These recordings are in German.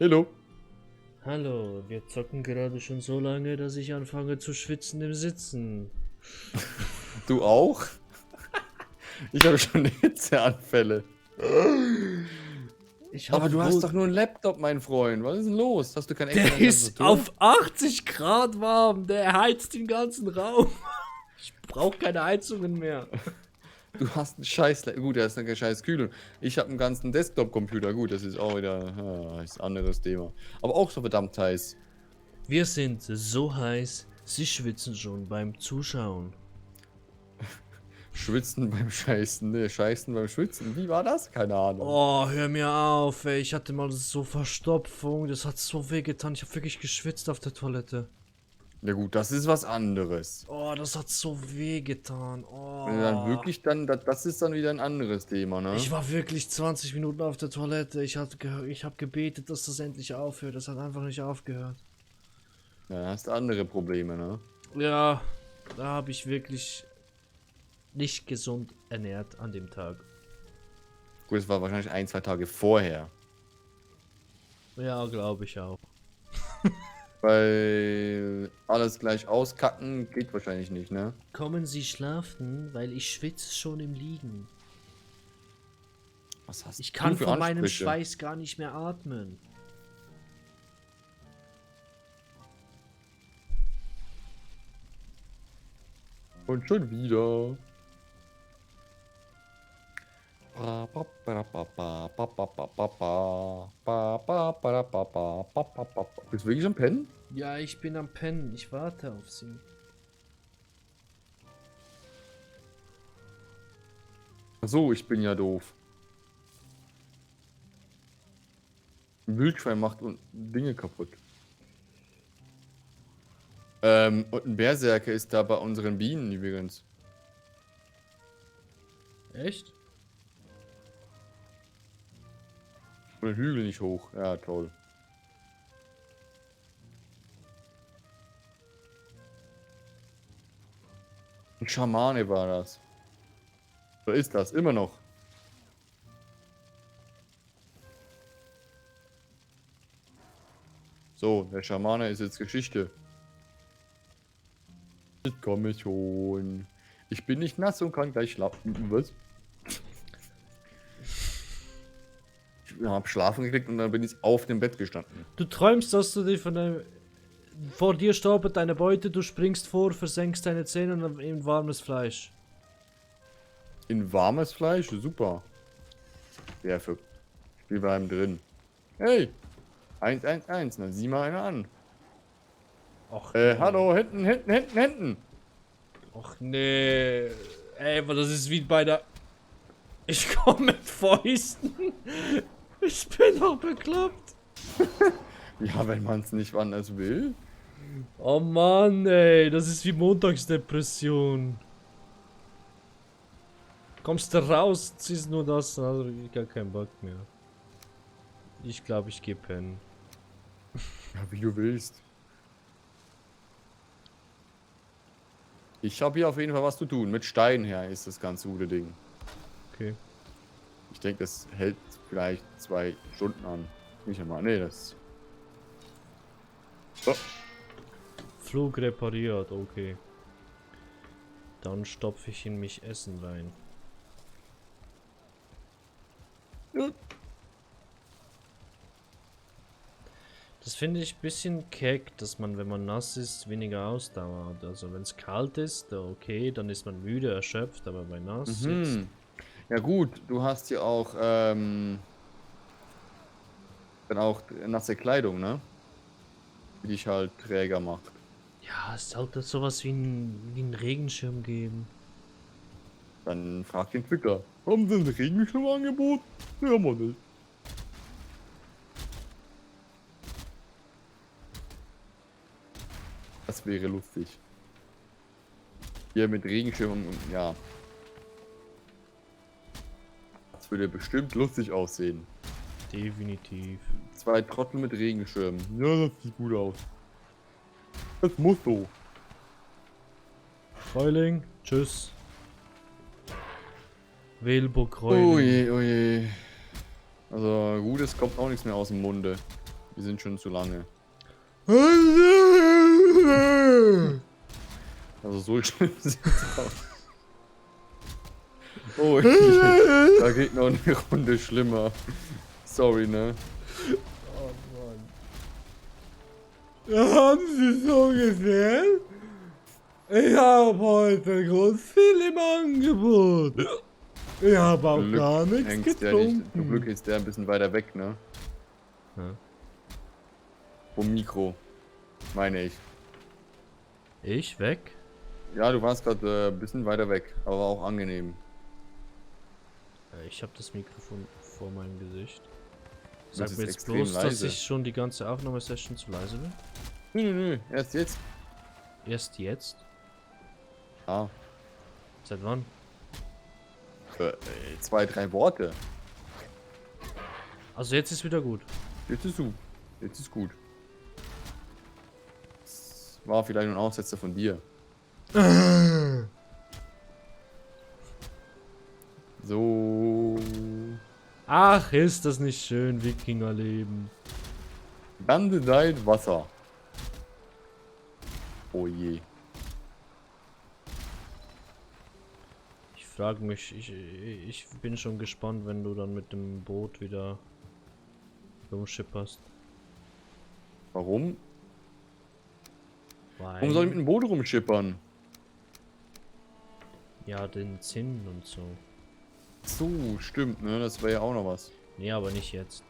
Hallo. Hallo, wir zocken gerade schon so lange, dass ich anfange zu schwitzen im Sitzen. Du auch? Ich habe schon Hitzeanfälle. Ich Aber habe du hast wohl... doch nur einen Laptop, mein Freund. Was ist denn los? Hast du kein extra Der ist Tastatur? auf 80 Grad warm, der heizt den ganzen Raum. Ich brauche keine Heizungen mehr. Du hast einen scheiß... Gut, der ist eine scheiß Kühlung. Ich habe einen ganzen Desktop-Computer. Gut, das ist auch wieder ist ein anderes Thema. Aber auch so verdammt heiß. Wir sind so heiß, sie schwitzen schon beim Zuschauen. Schwitzen beim Scheißen. Ne, Scheißen beim Schwitzen. Wie war das? Keine Ahnung. Oh, hör mir auf, ey. Ich hatte mal so Verstopfung, das hat so weh getan. Ich habe wirklich geschwitzt auf der Toilette. Ja gut, das ist was anderes. Oh, das hat so weh getan. Wenn du dann Oh. wirklich dann... Das ist dann wieder ein anderes Thema, Ich ne? war wirklich 20 Minuten auf der Toilette. Ich habe gebetet, dass das endlich aufhört. Das hat einfach nicht aufgehört. Ja, da hast du andere Probleme, ne? Ja, da habe ich wirklich nicht gesund ernährt an dem Tag. Gut, es war wahrscheinlich 1, 2 Tage vorher. Ja, glaube ich auch. Weil alles gleich auskacken geht wahrscheinlich nicht, ne? Kommen Sie schlafen, weil ich schwitze schon im Liegen. Was hast Ich du kann für von meinem Ansprüche? Schweiß gar nicht mehr atmen. Und schon wieder. Bist du wirklich am Pennen? Ja, ich bin am Pennen. Ich warte auf Sie. Achso, ich bin ja doof. Ein Wildschwein macht Dinge kaputt. Und ein Berserker ist da bei unseren Bienen übrigens. Echt? Und den Hügel nicht hoch. Ja, toll. Ein Schamane war das. Oder ist das? Immer noch. So, der Schamane ist jetzt Geschichte. Ich komme schon. Ich bin nicht nass und kann gleich schlafen. Was? Ich habe schlafen gekriegt und dann bin ich auf dem Bett gestanden. Du träumst, dass du dich von einem... Vor dir stolpert deine Beute, du springst vor, versenkst deine Zähne in warmes Fleisch. In warmes Fleisch? Super. Perfekt. Wir bleiben drin. Hey! 111, na sieh mal einer an. Och, Hallo, hinten. Och nee. Ey, aber das ist wie bei der... Ich komme mit Fäusten. Ich bin doch bekloppt. Ja, wenn man es nicht anders will. Oh Mann, ey. Das ist wie Montagsdepression. Kommst du raus, ziehst nur das, also ich gar keinen Bock mehr. Ich glaube, ich gehe pennen. Ja, wie du willst. Ich habe hier auf jeden Fall was zu tun. Mit Stein her ist das ganz gute Ding. Okay. Ich denke, das hält vielleicht 2 Stunden an. Nicht einmal. Nee, das. So. Flug repariert, okay. Dann stopfe ich in mich Essen rein. Ja. Das finde ich ein bisschen keck, dass man, wenn man nass ist, weniger Ausdauer hat. Also wenn es kalt ist, okay, dann ist man müde, erschöpft, aber bei nass jetzt... Mhm. Ja gut, du hast ja auch dann auch nasse Kleidung, ne? Die dich halt träger macht. Ja, es sollte sowas wie ein Regenschirm geben. Dann frag den Entwickler. Haben sie einen Regenschirm angeboten? Ja, man nicht. Das wäre lustig. Hier mit Regenschirm und ja. Das würde bestimmt lustig aussehen. Definitiv. 2 Trottel mit Regenschirm. Ja, das sieht gut aus. Das muss so. Kräuling, tschüss. Wählburg Oh Kräuling. je, oh je. Also, gut, es kommt auch nichts mehr aus dem Munde. Wir sind schon zu lange. Also so schlimm sieht's aus. Oh, da geht noch eine Runde schlimmer. Sorry, ne? Oh Mann. Haben Sie so gesehen? Ich habe heute groß viel im Angebot. Ich habe auch gar nichts hängt's der getrunken. nicht. Zum Glück ist der ein bisschen weiter weg, ne? Ja. Vom Mikro. Meine ich. Ich weg? Ja, du warst gerade ein bisschen weiter weg, aber auch angenehm. Ich habe das Mikrofon vor meinem Gesicht. Das Sag ist mir jetzt extrem bloß, dass leise. ich schon die ganze Aufnahmesession zu leise bin. Nö, erst jetzt. Erst jetzt? Ah, Seit wann? 2, 3 Worte. Also jetzt ist wieder gut. Jetzt ist gut. Jetzt ist gut. Das war vielleicht nur ein Aussetzer von dir. So. Ach, ist das nicht schön, Wikingerleben. Ganze Zeit Wasser. Oh je. Ich frage mich, ich bin schon gespannt, wenn du dann mit dem Boot wieder rumschipperst. Warum? Weil, Warum soll ich mit dem Boot rumschippern? ja, den Zinn und so. So, stimmt, ne? Das wäre ja auch noch was. Nee, aber nicht jetzt.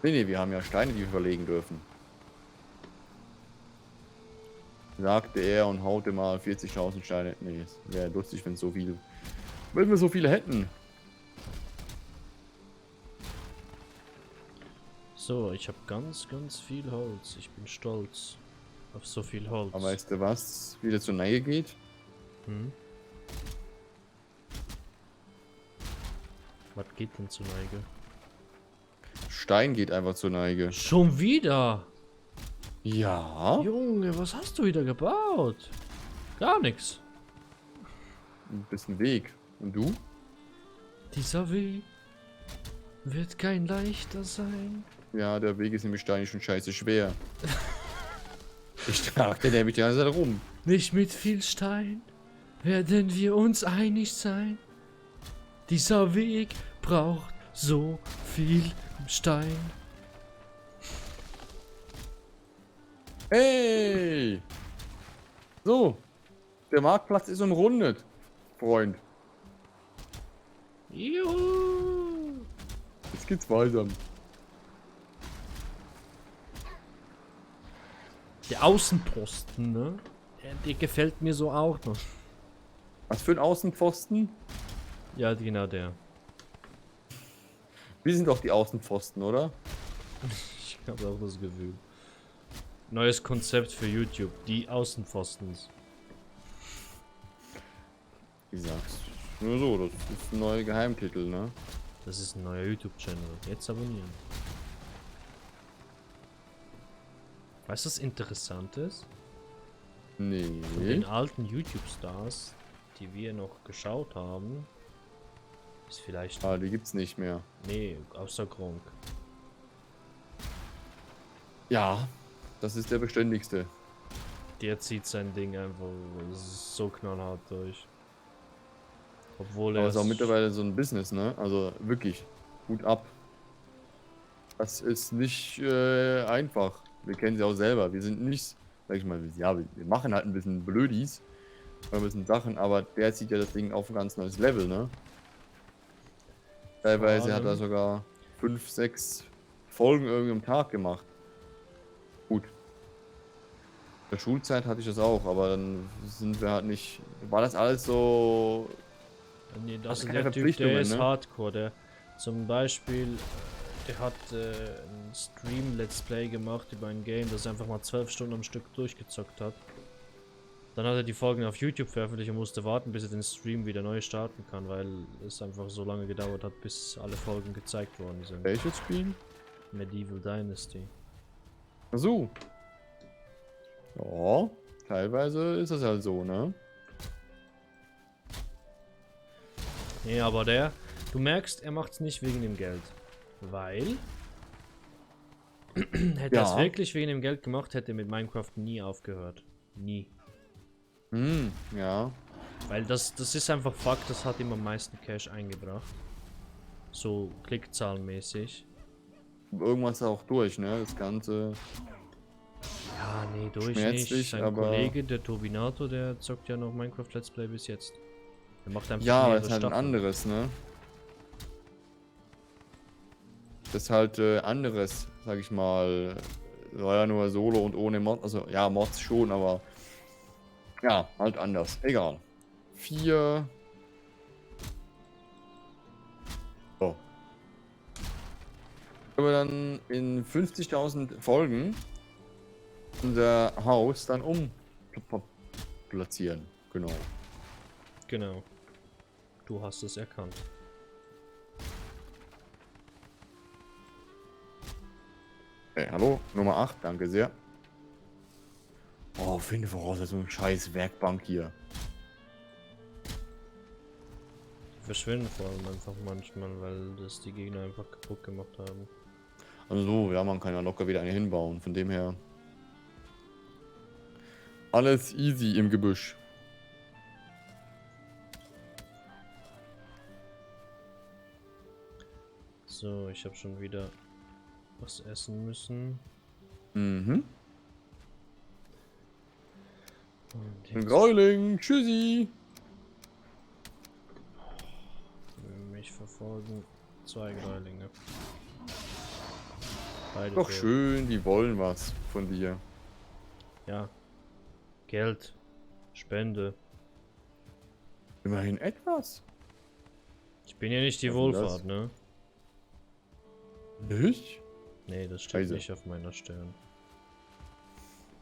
Nee, wir haben ja Steine, die wir verlegen dürfen. Sagte er und haute mal 40.000 Steine. Nee, es wäre lustig, wenn wir so viele hätten. So, ich habe ganz viel Holz. Ich bin stolz auf so viel Holz. Aber weißt du was? Wieder zur Neige geht? Hm? Was geht denn zur Neige? Stein geht einfach zur Neige. Schon wieder? Ja? Junge, was hast du wieder gebaut? Gar nichts. Ein bisschen Weg. Und du? Dieser Weg wird kein leichter sein. Ja, der Weg ist nämlich steinig schon scheiße schwer. Ich trage den nämlich die ganze Zeit rum. Nicht mit viel Stein werden wir uns einig sein. Dieser Weg braucht so viel Stein. Hey! So. Der Marktplatz ist umrundet. Freund. Juhu. Jetzt geht's weiter. Der Außenposten, ne? Der gefällt mir so auch noch. Was für ein Außenpfosten? Ja, genau der. Wir sind doch die Außenpfosten, oder? Ich habe auch das Gefühl. Neues Konzept für YouTube. Die Außenpfostens. Wie sagst du? Nur so, das ist ein neuer Geheimtitel, ne? Das ist ein neuer YouTube-Channel. Jetzt abonnieren. Weißt du, was interessant ist? Von den Nee. alten YouTube-Stars, die wir noch geschaut haben, ist vielleicht... Ah, die gibt's nicht mehr. Nee, außer Gronk. Ja, das ist der beständigste. Der zieht sein Ding einfach so knallhart durch. Obwohl Aber er es ist auch mittlerweile so ein Business, ne? Also wirklich, Hut ab. Das ist nicht einfach. Wir kennen sie auch selber. Wir sind nicht, sag ich mal, ja, wir machen halt ein bisschen Blödis. Ein bisschen Sachen, aber der zieht ja das Ding auf ein ganz neues Level, ne? Teilweise hat er sogar 5, 6 Folgen irgendwie am Tag gemacht. Gut. In der Schulzeit hatte ich das auch, aber dann sind wir halt nicht. War das alles so. Nee, das ist keine der Typ, der Verpflichtungen, ist ne? Hardcore. Der zum Beispiel, der hat ein Stream-Let's Play gemacht über ein Game, das er einfach mal 12 Stunden am Stück durchgezockt hat. Dann hat er die Folgen auf YouTube veröffentlicht und musste warten, bis er den Stream wieder neu starten kann, weil es einfach so lange gedauert hat, bis alle Folgen gezeigt worden sind. Welches Spiel? Medieval Dynasty. Ach so. Ja, teilweise ist das halt so, ne? Nee, aber du merkst, er macht's nicht wegen dem Geld. Weil Hätte er es Ja. wirklich wegen dem Geld gemacht, hätte er mit Minecraft nie aufgehört. Nie. Ja. Weil das ist einfach Fakt, das hat ihm am meisten Cash eingebracht. So klickzahlenmäßig. Irgendwas auch durch, ne? Das Ganze Ja, nee, durch nicht. schmerzlich, Sein aber. Kollege, der Turbinator, der zockt ja noch Minecraft Let's Play bis jetzt. Der macht einfach Ja, aber mehrere es ist halt ein Staffeln. anderes, ne? Das ist halt anderes, sag ich mal. War ja nur Solo und ohne Mod. Also, ja, Mods schon, aber. Ja, halt anders. Egal. 4. So. Können wir dann in 50.000 Folgen unser Haus dann platzieren. Genau. Genau. Du hast es erkannt. Hey, hallo, Nummer 8, danke sehr. Oh, finde Voraussetzung, scheiß Werkbank hier. Die verschwinden vor allem einfach manchmal, weil das die Gegner einfach kaputt gemacht haben. Also so, ja, man kann ja locker wieder eine hinbauen, von dem her. Alles easy im Gebüsch. So, ich habe schon wieder was essen müssen. Mhm. Und Ein jetzt Gräuling, tschüssi. mich verfolgen 2 Gräulinge. Beide Doch tot. schön, die wollen was von dir. Ja. Geld. Spende. Immerhin etwas. Ich bin ja nicht die Was ist denn das? Wohlfahrt, ne? Nicht? Nee, das steht Scheiße. nicht auf meiner Stirn.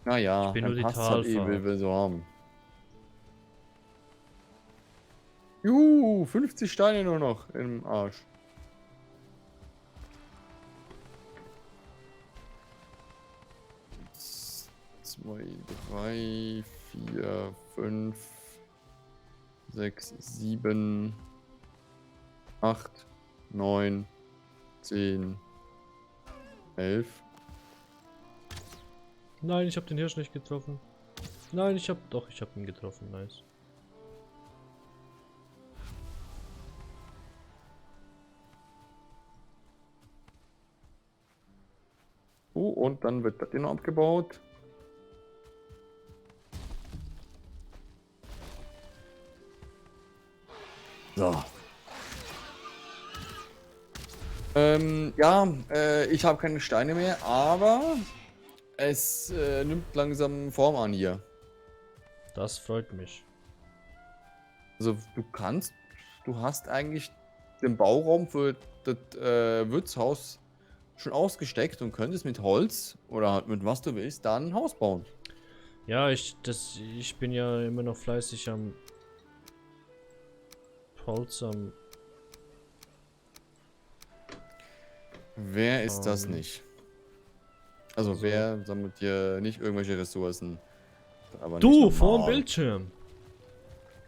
Naja, Ich bin dann nur die passt halt Talfahrt. will wir so haben. Juhu, 50 Steine nur noch im Arsch. Zwei, drei, vier, 5, 6, 7, 8, 9, 10, 11. Nein, ich habe den Hirsch nicht getroffen. Nein, ich habe ihn getroffen. Nice. Oh, und dann wird das hier noch abgebaut. So. Ja, ich habe keine Steine mehr, aber es nimmt langsam Form an hier. Das freut mich. Also du hast eigentlich den Bauraum für das Wirtshaus schon ausgesteckt und könntest mit Holz oder halt mit was du willst dann ein Haus bauen. Ja, ich bin ja immer noch fleißig am Holz am. Wer ist das nicht? Also Also- wer sammelt hier nicht irgendwelche Ressourcen? Aber nicht Du, vor dem normal. Bildschirm.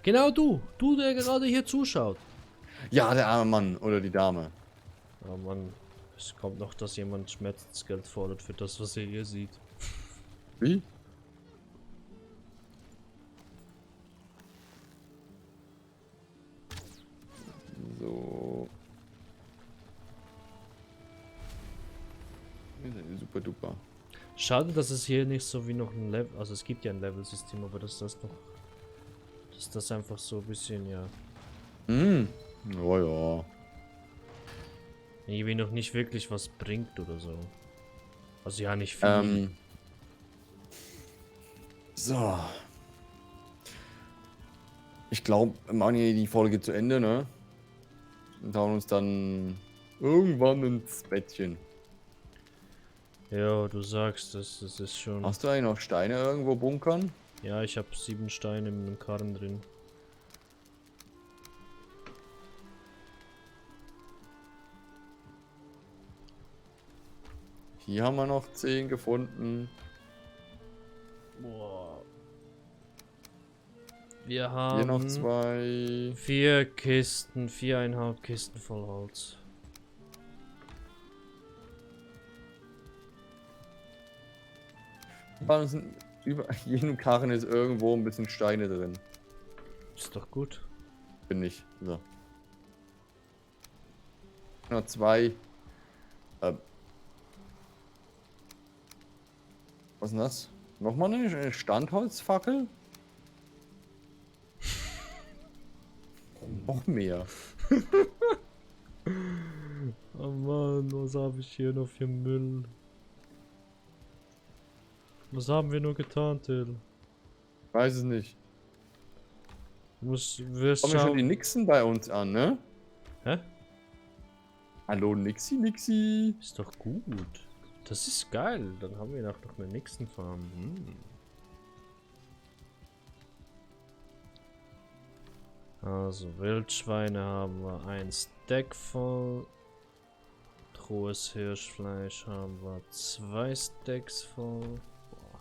Genau du. Du, der gerade hier zuschaut. Ja, der arme Mann oder die Dame. Oh Mann. Es kommt noch, dass jemand Schmerzensgeld fordert für das, was er hier sieht. Wie? So. Super duper. Schade, dass es hier nicht so wie noch ein Level. Also es gibt ja ein Level-System, aber dass das noch. Dass das einfach so ein bisschen, ja. Hm. Oh ja. Irgendwie noch nicht wirklich was bringt oder so. Also ja, nicht viel. So. Ich glaube, wir machen hier die Folge zu Ende, ne? Und hauen uns dann irgendwann ins Bettchen. Ja, du sagst es, das ist schon. Hast du eigentlich noch Steine irgendwo bunkern? Ja, ich habe 7 Steine in einem Karren drin. Hier haben wir noch 10 gefunden. Boah. Wir Hier noch haben 2. 4 Kisten, 4,5 Kisten voll Holz. Weil sind über jedem Karren ist irgendwo ein bisschen Steine drin. Ist doch gut. Bin ich. So. Noch 2. Was ist denn das? Nochmal eine Standholzfackel? Noch mehr. Oh Mann, was habe ich hier noch für Müll? Was haben wir nur getan, Till? Weiß es nicht. Du wirst Kommen schon die schauen. Nixen bei uns an, ne? Hä? Hallo Nixi, Nixi. Ist doch gut. Das ist geil. Dann haben wir noch eine nächsten Farm. Also Wildschweine haben wir ein Stack voll. Rohes Hirschfleisch haben wir 2 Stacks voll. Boah.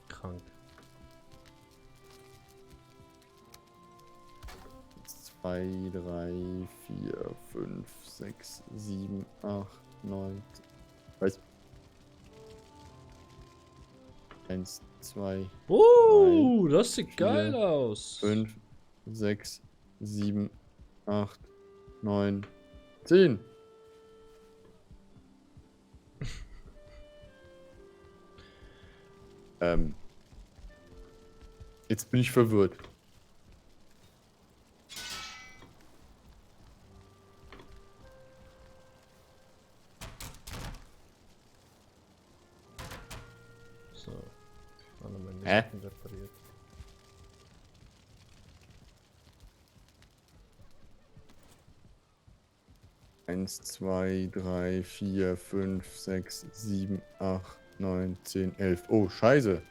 Krank. 2, 3, 4, 5, 6, 7, 8, 9. Weiß. 1, 2, Das sieht 4, geil aus. 5, 6, 7, 8, 9, 10. Jetzt bin ich verwirrt. So. Alle meine Hä? Sachen repariert. Eins, 2, 3, 4, 5, 6, 7, 8, 9, 10, 11. Oh, scheiße.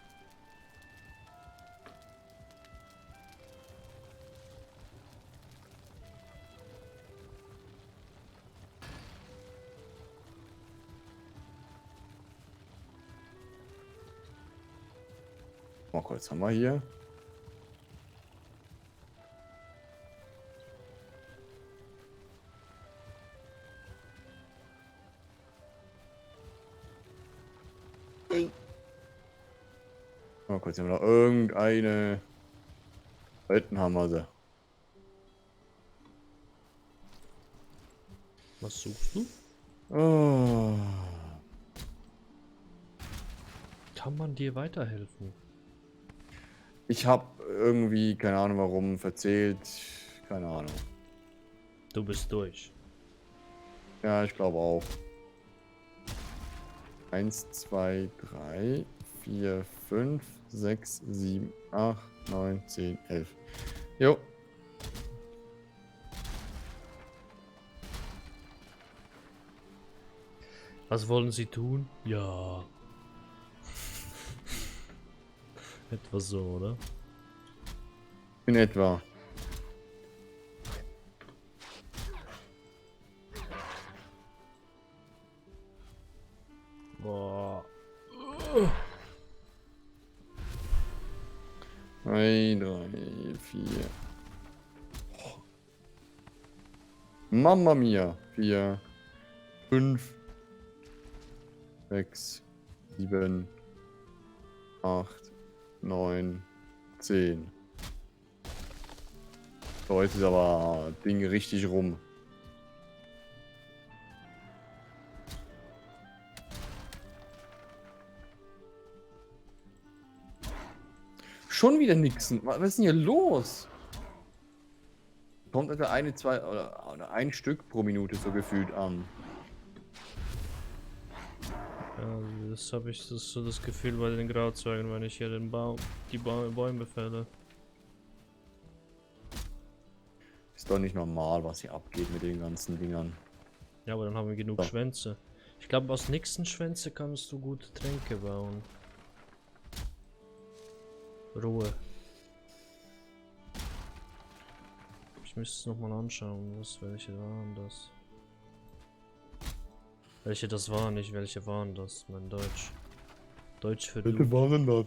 Mal kurz, haben wir hier. Mal kurz, haben wir noch irgendeine. Hinten haben wir sie. Was suchst du? Oh. Kann man dir weiterhelfen? Ich habe irgendwie, keine Ahnung warum, verzählt. Keine Ahnung. Du bist durch. Ja, ich glaube auch. 1, 2, 3, 4, 5, 6, 7, 8, 9, 10, 11. Jo. Was wollen sie tun? Ja. Etwa so, oder? In etwa. Boah. 3, 3, 4. Mamma mia. 4, 5, 6, 7, 8, 9, 10. So, jetzt ist aber Ding richtig rum. Schon wieder Nixon. Was ist denn hier los? Kommt etwa eine, zwei oder ein Stück pro Minute so gefühlt an. Ja, das habe ich so das Gefühl bei den Grauzeugen, wenn ich hier die Bäume fälle. Ist doch nicht normal, was hier abgeht mit den ganzen Dingern. Ja, aber dann haben wir genug So. Schwänze. Ich glaube, aus Nixon-Schwänze kannst du gute Tränke bauen. Ruhe. Ich müsste es nochmal anschauen, welche waren das? Welche das waren, nicht welche waren das, mein Deutsch. Deutsch für Bitte du. waren das?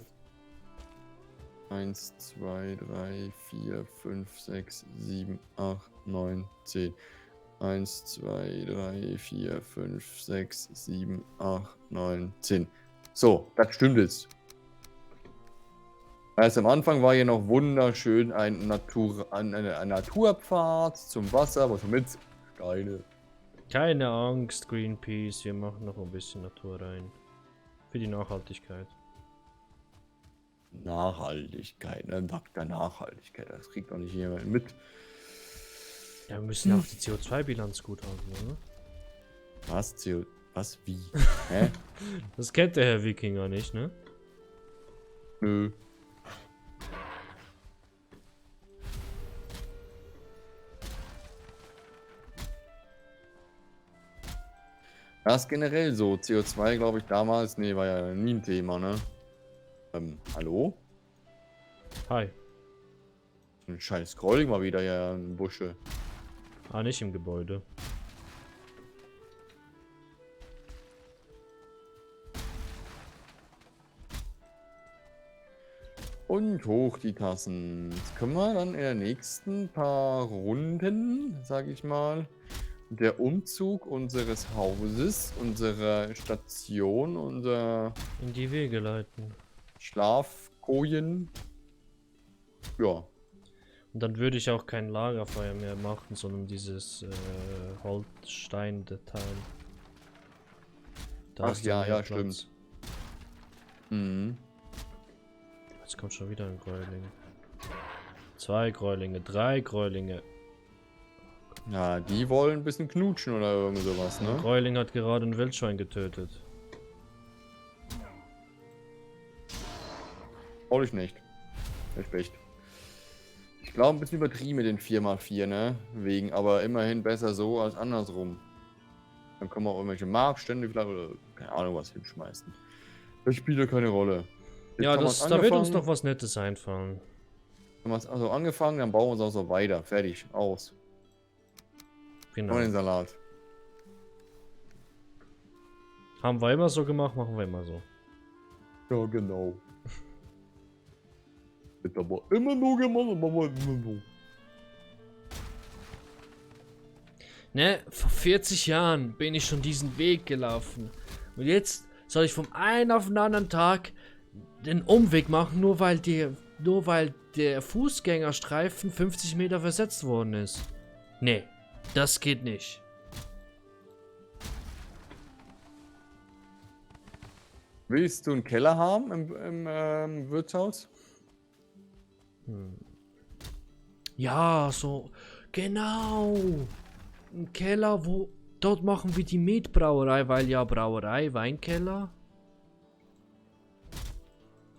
1, 2, 3, 4, 5, 6, 7, 8, 9, 10. 1, 2, 3, 4, 5, 6, 7, 8, 9, 10. So, das stimmt jetzt. Erst am Anfang war hier noch wunderschön eine Naturpfad zum Wasser, was mit Steine. Keine Angst, Greenpeace, wir machen noch ein bisschen Natur rein. Für die Nachhaltigkeit. Nachhaltigkeit, ne? Dr. Nachhaltigkeit, das kriegt doch nicht jemand mit. Ja, wir müssen auch die CO2-Bilanz gut haben, ne? Was? Was? Wie? Hä? Das kennt der Herr Wikinger nicht, ne? Nö. Das ist generell so. CO2, glaube ich, damals, nee, war ja nie ein Thema, ne? Hallo? Hi. Ein scheiß Scrolling mal wieder ja in Busche. Ah, nicht im Gebäude. Und hoch die Tassen. Jetzt können wir dann in den nächsten paar Runden, sage ich mal, der Umzug unseres Hauses, unserer Station, unser In die Wege leiten. Schlafkojen. Ja. Und dann würde ich auch kein Lagerfeuer mehr machen, sondern dieses Holzstein-Detail. Da Ach hast du ja, mehr ja, Platz. stimmt. Mhm. Jetzt kommt schon wieder ein Gräuling. 2 Gräulinge, 3 Gräulinge. Ja, die wollen ein bisschen knutschen oder irgend sowas, Ein ne? Gräuling hat gerade ein Wildschwein getötet. Brauche ich nicht. Respekt. Ich glaube, ein bisschen übertrieben mit den 4x4, ne? Wegen, aber immerhin besser so als andersrum. Dann können wir auch irgendwelche Marktstände vielleicht oder keine Ahnung was hinschmeißen. Das spielt ja keine Rolle. Jetzt Ja, haben wir's da wird uns angefangen, noch was Nettes einfallen. haben wir es also angefangen, dann bauen wir es auch so weiter. Fertig. Aus. Genau. Und den Salat. Haben wir immer so gemacht, machen wir immer so. Ja, genau. Wird aber immer nur gemacht, machen wir immer so. Ne, vor 40 Jahren bin ich schon diesen Weg gelaufen. Und jetzt soll ich vom einen auf den anderen Tag den Umweg machen, nur weil der Fußgängerstreifen 50 Meter versetzt worden ist. Ne, das geht nicht. Willst du einen Keller haben im Wirtshaus? Ja, so, genau. Ein Keller, wo, dort machen wir die Mietbrauerei, weil ja Brauerei, Weinkeller.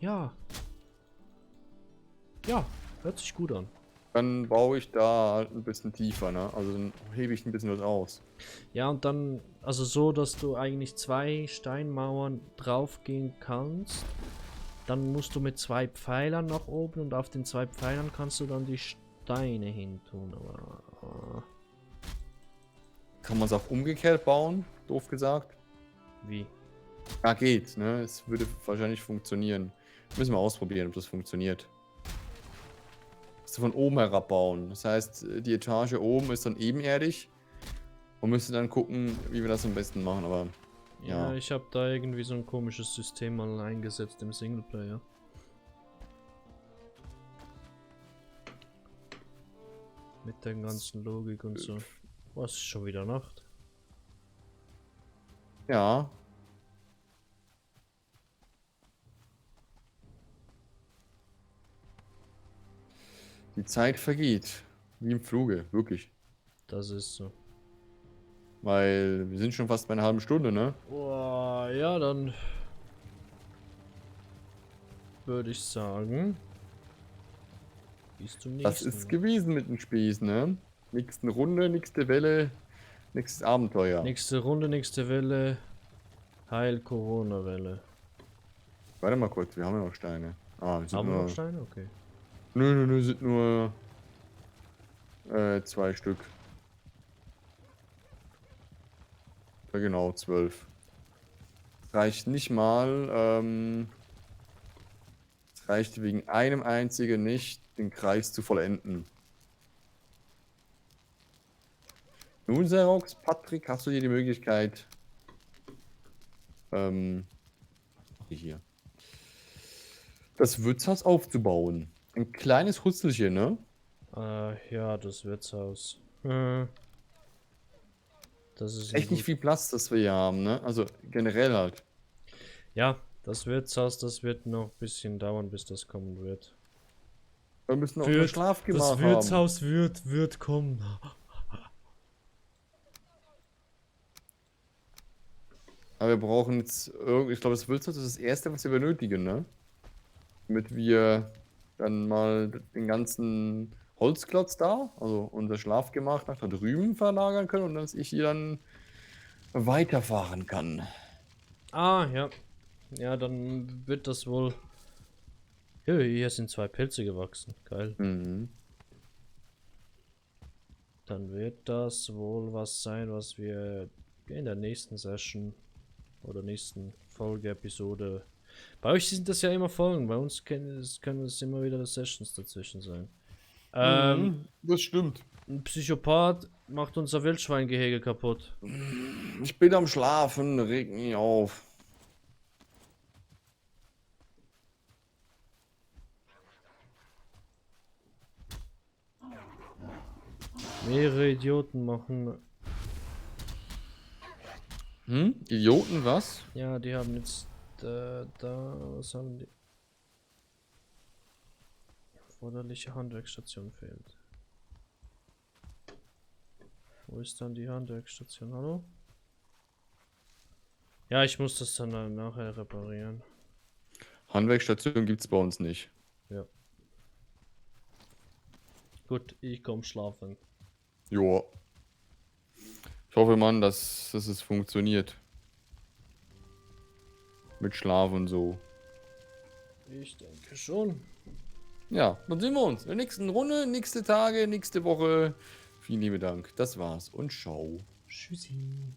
Ja. Ja, hört sich gut an. Dann baue ich da halt ein bisschen tiefer, ne? Also dann hebe ich ein bisschen was aus. Ja, und dann, also so, dass du eigentlich 2 Steinmauern draufgehen kannst. Dann musst du mit 2 Pfeilern nach oben und auf den 2 Pfeilern kannst du dann die Steine hin tun. Aber Kann man es auch umgekehrt bauen, doof gesagt? wie? Ja, geht, ne? Es würde wahrscheinlich funktionieren. Müssen wir ausprobieren, ob das funktioniert. Musst du von oben herab bauen. Das heißt, die Etage oben ist dann ebenerdig. Und müsste dann gucken, wie wir das am besten machen, aber Ja, ja. ich habe da irgendwie so ein komisches System mal eingesetzt im Singleplayer. Mit der ganzen Logik und so. Oh, es ist schon wieder Nacht. Ja. Die Zeit vergeht. Wie im Fluge, wirklich. Das ist so. Weil wir sind schon fast bei einer halben Stunde, ne? Oh, ja, dann würde ich sagen, bis zum nächsten Das ist gewesen mit dem Spieß, ne? Nächste Runde, nächste Welle, nächstes Abenteuer. Nächste Runde, nächste Welle. Heil Corona-Welle. Warte mal kurz, wir haben ja noch Steine. Ah, wir sind Haben wir nur. noch Steine? Okay. Nö, sind nur 2 Stück. Ja, genau, 12. Reicht nicht mal. Es reicht wegen einem einzigen nicht, den Kreis zu vollenden. Nun, Xerox, Patrick, hast du hier die Möglichkeit, hier. Das Wirtshaus aufzubauen. Ein kleines Hutzelchen, ne? Ja, das Wirtshaus. Das ist ein Echt nicht gut. viel Platz, das wir hier haben, ne? Also generell halt. Ja, das Wirtshaus, das wird noch ein bisschen dauern, bis das kommen wird. Wir müssen auch ein Schlafgemach Das haben. Wirtshaus wird kommen. Aber wir brauchen jetzt irgendwie, ich glaube, das Wirtshaus ist das Erste, was wir benötigen, ne? Damit wir dann mal den ganzen Holzklotz da, also unser Schlafgemach nach da drüben verlagern können und dass ich hier dann weiterfahren kann. Ah, ja. Ja, dann wird das wohl. Ja, hier sind 2 Pilze gewachsen. Geil. Mhm. Dann wird das wohl was sein, was wir in der nächsten Session oder nächsten Folge-Episode. Bei euch sind das ja immer Folgen, bei uns können es immer wieder Sessions dazwischen sein. Das stimmt. Ein Psychopath macht unser Wildschweingehege kaputt. Ich bin am Schlafen, reg mich auf. Mehrere Idioten machen. Idioten, was? Ja, die haben jetzt was haben die? Erforderliche Handwerksstation fehlt. Wo ist dann die Handwerksstation? Hallo? Ja, ich muss das dann nachher reparieren. Handwerksstation gibt's bei uns nicht. Ja. Gut, ich komm schlafen. Joa. Ich hoffe, Mann, dass es funktioniert. Mit Schlaf und so. Ich denke schon. Ja, dann sehen wir uns in der nächsten Runde, nächste Tage, nächste Woche. Vielen lieben Dank. Das war's und ciao. Tschüssi.